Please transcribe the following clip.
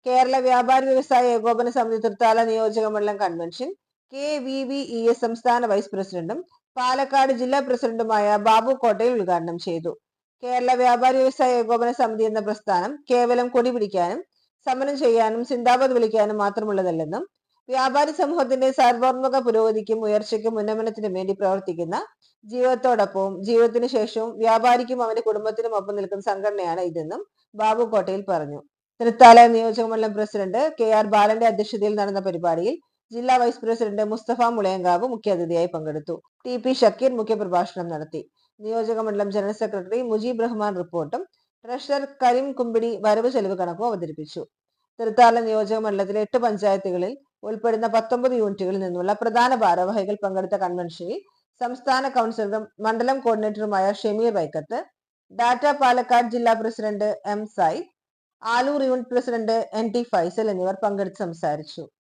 കേരള വ്യാപാരി വ്യവസായ ഏകോപന സമിതി തൃത്താല നിയോജക മണ്ഡലം കൺവെൻഷൻ KVVES സംസ്ഥാന വൈസ് പ്രസിഡന്റും പാലക്കാട് ജില്ലാ പ്രസിഡന്റുമായ ബാബു കോട്ടയിൽ ഉദ്ഘാടനം ചെയ്തു. കേരള വ്യാപാരി വ്യവസായ ഏകോപന സമിതി എന്ന പ്രസ്ഥാനം കേവലം കൊടി പിടിക്കാനും സമരം ചെയ്യാനും സിന്ദാബാദ് വിളിക്കാനും മാത്രമുള്ളതല്ലെന്നും വ്യാപാരി സമൂഹത്തിന്റെ സർവോന്മുഖ പുരോഗതിക്കും ഉയർച്ചയ്ക്കും ഉന്നമനത്തിനും വേണ്ടി പ്രവർത്തിക്കുന്ന ജീവിതത്തോടൊപ്പവും ജീവിതത്തിന് ശേഷവും വ്യാപാരിക്കും അവന്റെ കുടുംബത്തിനും ഒപ്പം നിൽക്കുന്ന സംഘടനയാണ് ഇതെന്നും ബാബു കോട്ടയിൽ പറഞ്ഞു. തൃത്താല നിയോജക മണ്ഡലം പ്രസിഡന്റ് KR ബാലന്റെ അധ്യക്ഷതയിൽ നടന്ന പരിപാടിയിൽ ജില്ലാ വൈസ് പ്രസിഡന്റ് മുസ്തഫ മുളയങ്കാവ് മുഖ്യാതിഥിയായി പങ്കെടുത്തു. TP ഷക്കീർ മുഖ്യപ്രഭാഷണം നടത്തി. നിയോജക മണ്ഡലം ജനറൽ സെക്രട്ടറി മുജീബ് റഹ്മാൻ റിപ്പോർട്ടും ട്രഷറർ കരീം കുമ്പിടി വരവ് ചെലവ് കണക്കും അവതരിപ്പിച്ചു. തൃത്താല നിയോജക മണ്ഡലത്തിലെ 8 പഞ്ചായത്തുകളിൽ ഉൾപ്പെടുന്ന 19 യൂണിറ്റുകളിൽ നിന്നുള്ള പ്രധാന ഭാരവാഹികൾ പങ്കെടുത്ത കൺവെൻഷനിൽ സംസ്ഥാന കൗൺസിലറും മണ്ഡലം കോർഡിനേറ്ററുമായ ഷമീർ വൈക്കത്ത്, ഡാറ്റ പാലക്കാട് ജില്ലാ president M. Zayed, Alur unit president NT Faisal എന്നിവർ പങ്കെടുത്ത് സംസാരിച്ചു.